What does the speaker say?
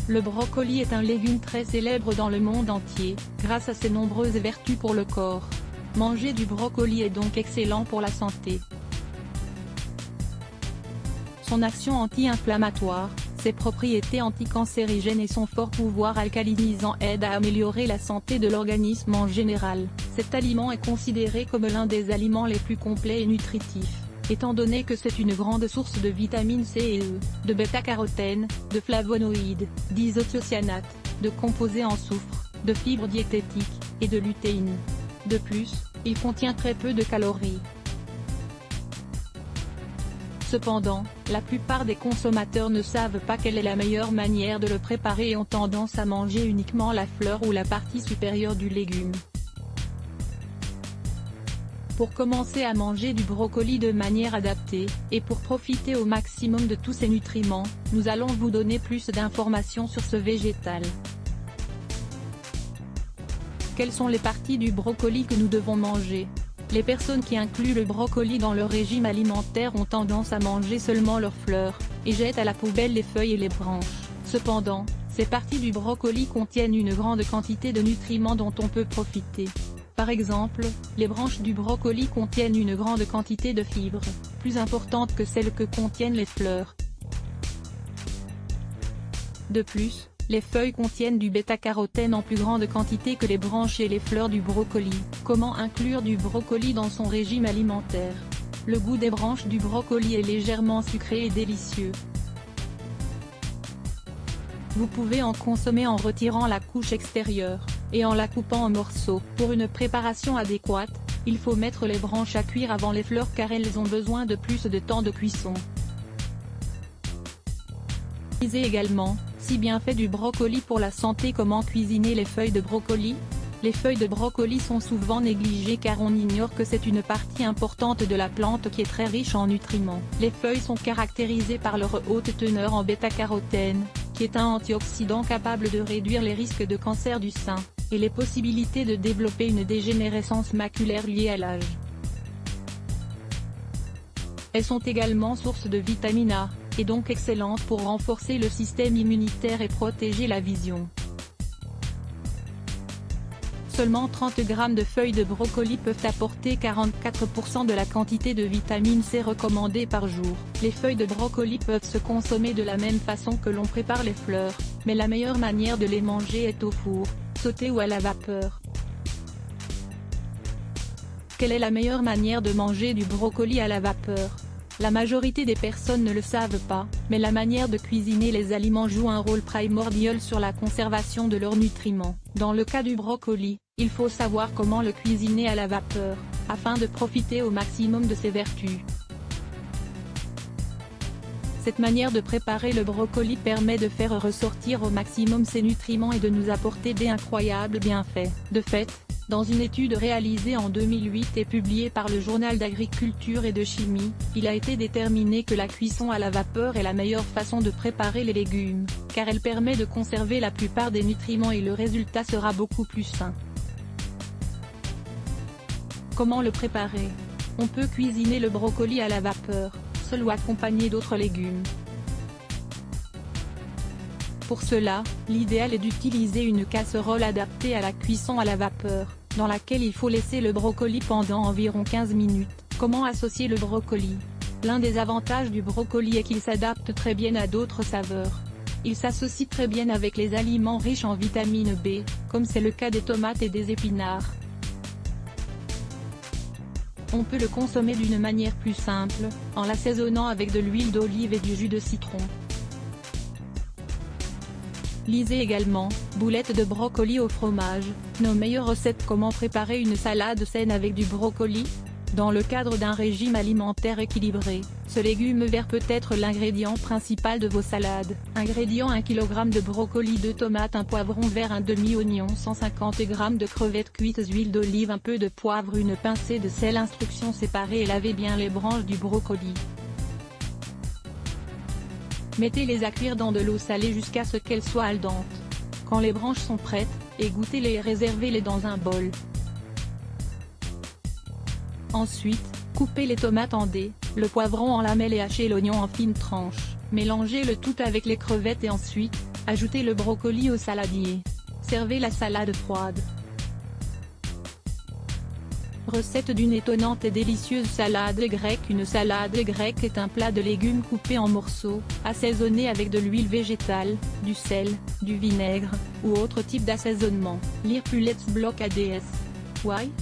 Le brocoli est un légume très célèbre dans le monde entier, grâce à ses nombreuses vertus pour le corps. Manger du brocoli est donc excellent pour la santé. Son action anti-inflammatoire, ses propriétés anticancérigènes et son fort pouvoir alcalinisant aident à améliorer la santé de l'organisme en général. Cet aliment est considéré comme l'un des aliments les plus complets et nutritifs, étant donné que c'est une grande source de vitamines C et E, de bêta-carotène, de flavonoïdes, d'isocyanates, de composés en soufre, de fibres diététiques, et de lutéine. De plus, il contient très peu de calories. Cependant, la plupart des consommateurs ne savent pas quelle est la meilleure manière de le préparer et ont tendance à manger uniquement la fleur ou la partie supérieure du légume. Pour commencer à manger du brocoli de manière adaptée, et pour profiter au maximum de tous ses nutriments, nous allons vous donner plus d'informations sur ce végétal. Quelles sont les parties du brocoli que nous devons manger? Les personnes qui incluent le brocoli dans leur régime alimentaire ont tendance à manger seulement leurs fleurs, et jettent à la poubelle les feuilles et les branches. Cependant, ces parties du brocoli contiennent une grande quantité de nutriments dont on peut profiter. Par exemple, les branches du brocoli contiennent une grande quantité de fibres, plus importante que celles que contiennent les fleurs. De plus, les feuilles contiennent du bêta-carotène en plus grande quantité que les branches et les fleurs du brocoli. Comment inclure du brocoli dans son régime alimentaire? Le goût des branches du brocoli est légèrement sucré et délicieux. Vous pouvez en consommer en retirant la couche extérieure, et en la coupant en morceaux. Pour une préparation adéquate, il faut mettre les branches à cuire avant les fleurs car elles ont besoin de plus de temps de cuisson. Lisez également, si bienfaits du brocoli pour la santé. Comment cuisiner les feuilles de brocoli? Les feuilles de brocoli sont souvent négligées car on ignore que c'est une partie importante de la plante qui est très riche en nutriments. Les feuilles sont caractérisées par leur haute teneur en bêta-carotène, qui est un antioxydant capable de réduire les risques de cancer du sein, et les possibilités de développer une dégénérescence maculaire liée à l'âge. Elles sont également source de vitamine A, et donc excellentes pour renforcer le système immunitaire et protéger la vision. Seulement 30 g de feuilles de brocoli peuvent apporter 44% de la quantité de vitamine C recommandée par jour. Les feuilles de brocoli peuvent se consommer de la même façon que l'on prépare les fleurs, mais la meilleure manière de les manger est au four, sauté ou à la vapeur. Quelle est la meilleure manière de manger du brocoli à la vapeur? La majorité des personnes ne le savent pas, mais la manière de cuisiner les aliments joue un rôle primordial sur la conservation de leurs nutriments. Dans le cas du brocoli, il faut savoir comment le cuisiner à la vapeur, afin de profiter au maximum de ses vertus. Cette manière de préparer le brocoli permet de faire ressortir au maximum ses nutriments et de nous apporter d'incroyables bienfaits. De fait, dans une étude réalisée en 2008 et publiée par le Journal d'agriculture et de chimie, il a été déterminé que la cuisson à la vapeur est la meilleure façon de préparer les légumes, car elle permet de conserver la plupart des nutriments et le résultat sera beaucoup plus sain. Comment le préparer? On peut cuisiner le brocoli à la vapeur, seul ou accompagné d'autres légumes. Pour cela, l'idéal est d'utiliser une casserole adaptée à la cuisson à la vapeur, dans laquelle il faut laisser le brocoli pendant environ 15 minutes. Comment associer le brocoli? L'un des avantages du brocoli est qu'il s'adapte très bien à d'autres saveurs. Il s'associe très bien avec les aliments riches en vitamine B, comme c'est le cas des tomates et des épinards. On peut le consommer d'une manière plus simple, en l'assaisonnant avec de l'huile d'olive et du jus de citron. Lisez également, boulettes de brocoli au fromage, nos meilleures recettes. Comment préparer une salade saine avec du brocoli? Dans le cadre d'un régime alimentaire équilibré, ce légume vert peut être l'ingrédient principal de vos salades. Ingrédients: 1 kg de brocoli, 2 tomates, 1 poivron vert, 1 demi-oignon, 150 g de crevettes cuites, huile d'olive, un peu de poivre, une pincée de sel. Instructions: séparer et laver bien les branches du brocoli. Mettez-les à cuire dans de l'eau salée jusqu'à ce qu'elles soient al dente. Quand les branches sont prêtes, égouttez-les et réservez-les dans un bol. Ensuite, coupez les tomates en dés, le poivron en lamelles et hachez l'oignon en fines tranches. Mélangez le tout avec les crevettes et ensuite, Ajoutez le brocoli au saladier. Servez la salade froide. Recette d'une étonnante et délicieuse salade grecque. Une salade grecque est un plat de légumes coupés en morceaux, assaisonné avec de l'huile végétale, du sel, du vinaigre, ou autre type d'assaisonnement. Lire plus Let's Block ADS. Why?